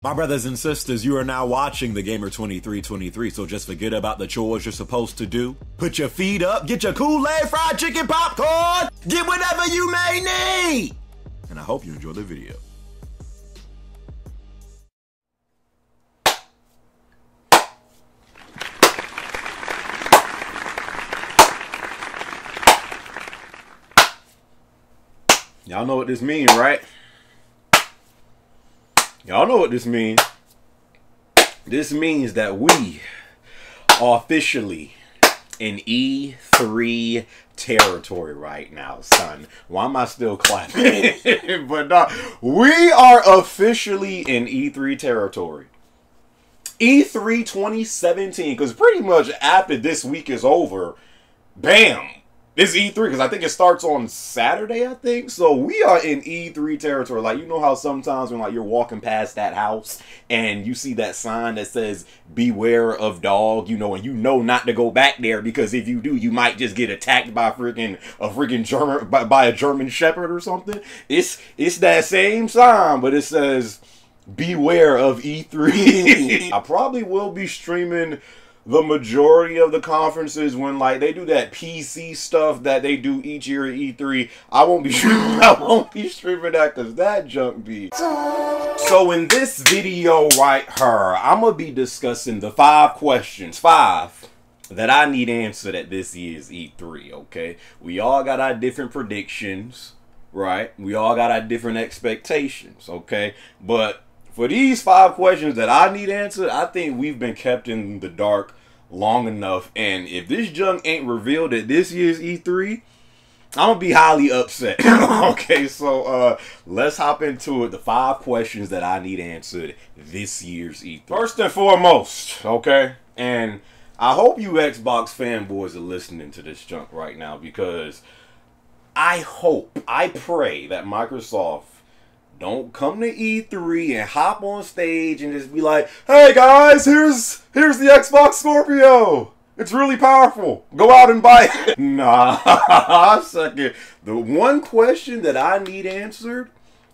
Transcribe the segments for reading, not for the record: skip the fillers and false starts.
My brothers and sisters, you are now watching the Gamer 2323, so just forget about the chores you're supposed to do. Put your feet up, get your Kool-Aid, fried chicken, popcorn, get whatever you may need! And I hope you enjoy the video. Y'all know what this means, right? Y'all know what this means. This means that we are officially in E3 territory right now, son. Why am I still clapping? But no, we are officially in E3 territory. E3 2017, because pretty much after this week is over, bam! It's E3, because I think it starts on Saturday, I think. So we are in E3 territory. Like, you know how sometimes when like you're walking past that house and you see that sign that says beware of dog, you know, and you know not to go back there because if you do, you might just get attacked by a freaking German by a German shepherd or something. It's that same sign, but it says beware of E3. I probably will be streaming the majority of the conferences when like they do that PC stuff that they do each year at E3. I won't be streaming that because that junk be. So in this video right here, I'm gonna be discussing the 5 questions that I need answered at this year's E3. Okay, we all got our different predictions, right? We all got our different expectations. Okay, but for these 5 questions that I need answered, I think we've been kept in the dark long enough. And if this junk ain't revealed at this year's E3, I'm going to be highly upset. Okay, so let's hop into it. The 5 questions that I need answered this year's E3. First and foremost, okay, and I hope you Xbox fanboys are listening to this junk right now, because I pray that Microsoft don't come to E3 and hop on stage and just be like, hey guys, here's the Xbox Scorpio. It's really powerful. Go out and buy it. Nah, second. The one question that I need answered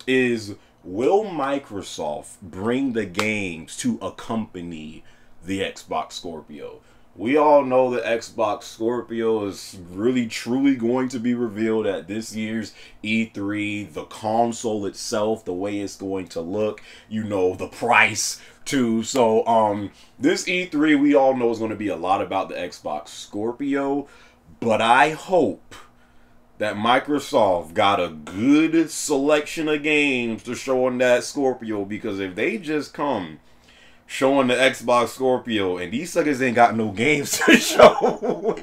is, will Microsoft bring the games to accompany the Xbox Scorpio? We all know the Xbox Scorpio is really truly going to be revealed at this year's E3. The console itself, the way it's going to look, you know, the price too. So this E3 we all know is going to be a lot about the Xbox Scorpio, but I hope that Microsoft got a good selection of games to show on that Scorpio, because if they just come showing the Xbox Scorpio and these suckers ain't got no games to show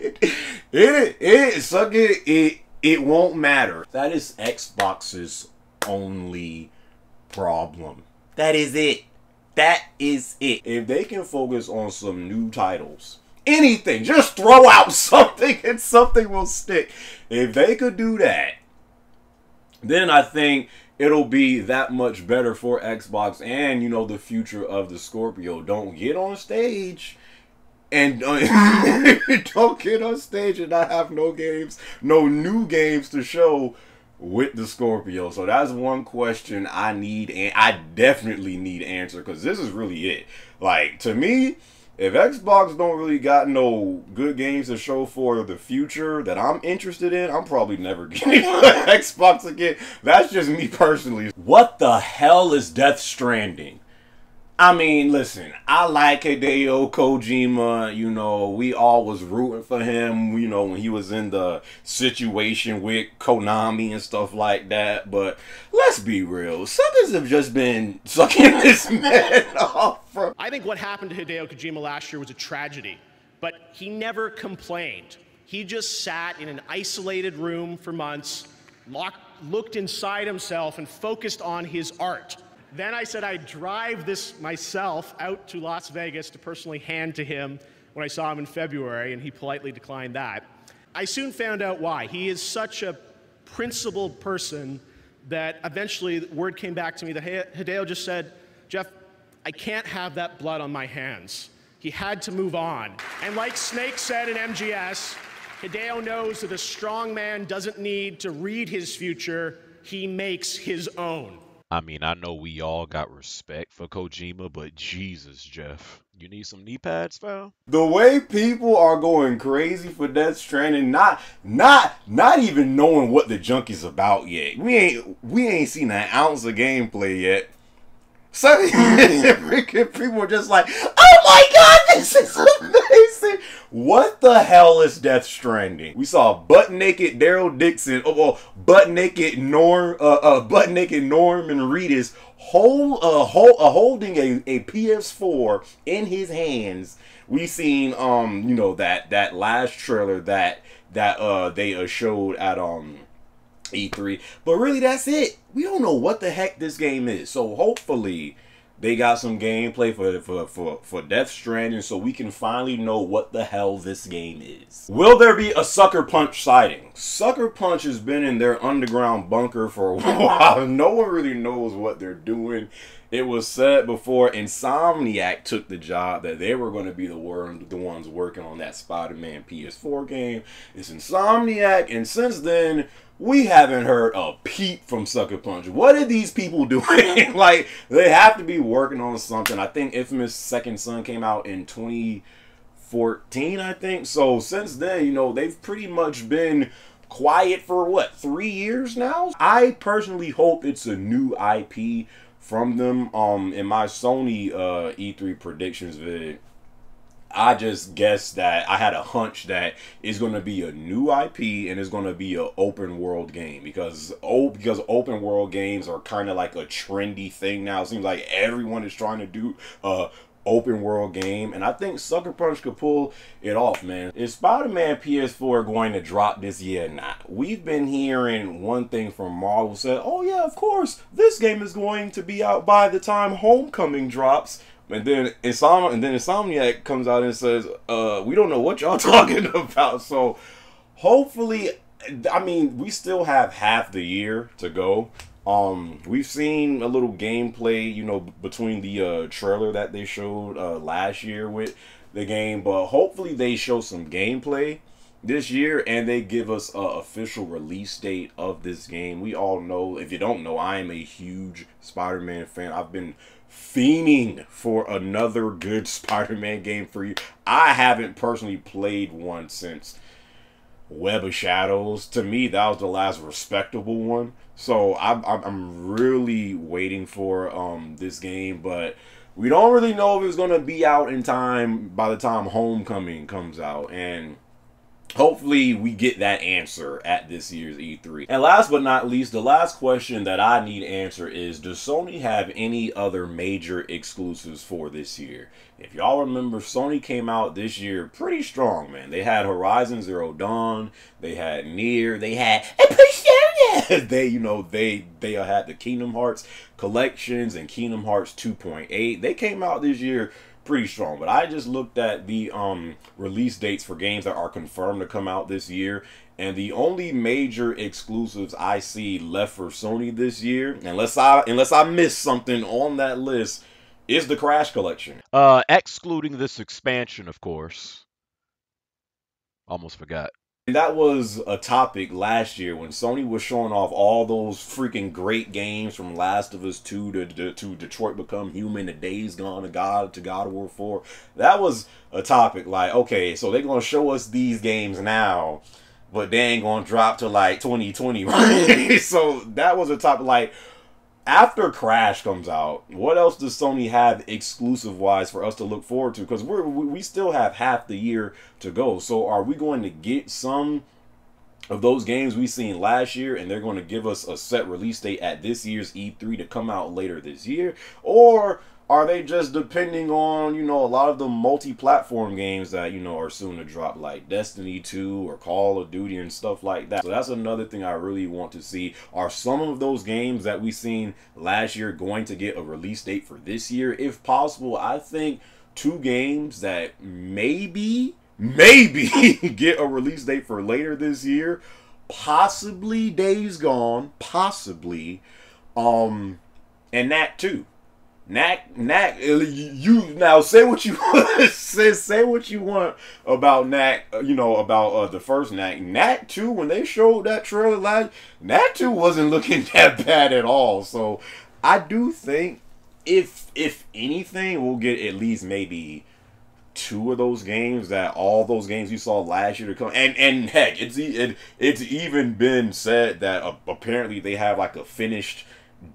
it won't matter. That is Xbox's only problem. That is it. That is it. If they can focus on some new titles, anything, just throw out something and something will stick. If they could do that, then I think it'll be that much better for Xbox and, you know, the future of the Scorpio. Don't get on stage and don't get on stage and not have no new games to show with the Scorpio. So that's one question I need, and I definitely need answer, because this is really it. Like, to me, if Xbox don't really got no good games to show for the future that I'm interested in, I'm probably never getting Xbox again. That's just me personally. What the hell is Death Stranding? I mean, listen, I like Hideo Kojima. You know, we all was rooting for him, you know, when he was in the situation with Konami and stuff like that. But let's be real. Suckers have just been sucking this man off. I think what happened to Hideo Kojima last year was a tragedy, but he never complained. He just sat in an isolated room for months, looked inside himself, and focused on his art. Then I said I'd drive this myself out to Las Vegas to personally hand to him when I saw him in February, and he politely declined that. I soon found out why. He is such a principled person that eventually word came back to me that Hideo just said, Jeff, I can't have that blood on my hands. He had to move on. And like Snake said in MGS, Hideo knows that a strong man doesn't need to read his future, he makes his own. I mean, I know we all got respect for Kojima, but Jesus, Jeff, you need some knee pads, fam? The way people are going crazy for Death Stranding, not even knowing what the junk is about yet. We ain't seen an ounce of gameplay yet. So people are just like, oh my god, this is amazing. What the hell is Death Stranding? We saw butt naked Daryl Dixon, butt naked Norm and Reedus holding a PS4 in his hands. We seen that last trailer that they showed at E3. But really, that's it. We don't know what the heck this game is. So hopefully they got some gameplay for Death Stranding so we can finally know what the hell this game is. Will there be a Sucker Punch sighting? Sucker Punch has been in their underground bunker for a while. No one really knows what they're doing. It was said before Insomniac took the job that they were going to be the ones working on that Spider-Man PS4 game. It's Insomniac, and since then, we haven't heard a peep from Sucker Punch. What are these people doing? Like, they have to be working on something. I think Infamous Second Son came out in 2014, I think. So since then, they've pretty much been quiet for, 3 years now? I personally hope it's a new IP from them. In my Sony E3 predictions vid, I just guessed that I had a hunch that it's going to be a new IP and it's going to be an open world game because open world games are kind of like a trendy thing now. It seems like everyone is trying to do open world game, and I think Sucker Punch could pull it off, man. Is Spider-Man PS4 going to drop this year or not? We've been hearing one thing from Marvel said, oh yeah, of course, this game is going to be out by the time Homecoming drops. And then Insomniac comes out and says, we don't know what y'all talking about. So hopefully, I mean, we still have half the year to go. We've seen a little gameplay, between the trailer that they showed last year with the game, but hopefully they show some gameplay this year and they give us an official release date of this game. We all know, if you don't know, I am a huge Spider-Man fan. I've been fiending for another good Spider-Man game for you. I haven't personally played one since Web of Shadows. To me, that was the last respectable one. So I'm really waiting for this game, but we don't really know if it's gonna be out in time by the time Homecoming comes out, and hopefully we get that answer at this year's E3. And last but not least, the last question that I need to answer is, does Sony have any other major exclusives for this year? If y'all remember, Sony came out this year pretty strong, man. They had Horizon Zero Dawn, they had Nier, they had Persona. They had the Kingdom Hearts collections and Kingdom Hearts 2.8. They came out this year pretty strong, but I just looked at the release dates for games that are confirmed to come out this year, and the only major exclusives I see left for Sony this year, unless I missed something on that list, is the Crash Collection. Excluding this expansion, of course. Almost forgot. And that was a topic last year when Sony was showing off all those freaking great games from Last of Us 2 to Detroit Become Human, to Days Gone, to God of War 4. That was a topic like, okay, so they're going to show us these games now, but they ain't going to drop to like 2020, right? So that was a topic like, after Crash comes out, what else does Sony have exclusive-wise for us to look forward to? Because we still have half the year to go. So are we going to get some of those games we seen last year, and they're going to give us a set release date at this year's E3 to come out later this year? Or are they just depending on, a lot of the multi-platform games that, are soon to drop, like Destiny 2 or Call of Duty and stuff like that? So that's another thing I really want to see. Are some of those games that we seen last year going to get a release date for this year? If possible, I think 2 games that maybe get a release date for later this year, possibly Days Gone, possibly, and Knack 2. Knack, you now say what you want. say what you want about Knack, about the first Knack. Knack 2, when they showed that trailer last, Knack 2 wasn't looking that bad at all. So I do think if anything, we'll get at least maybe 2 of those games, that all those games you saw last year to come. And heck, it's even been said that apparently they have like a finished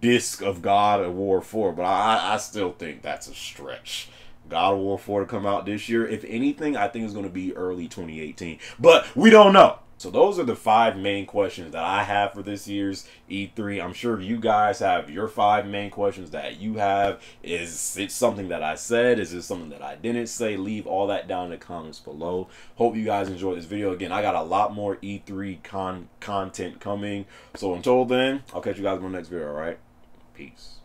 disc of God of War 4, but I still think that's a stretch. God of War 4 to come out this year. If anything, I think it's going to be early 2018. But we don't know. So those are the 5 main questions that I have for this year's E3. I'm sure you guys have your 5 main questions that you have. Is it something that I said? Is it something that I didn't say? Leave all that down in the comments below. Hope you guys enjoyed this video. Again, I got a lot more E3 content coming. So until then, I'll catch you guys in my next video, alright? Peace.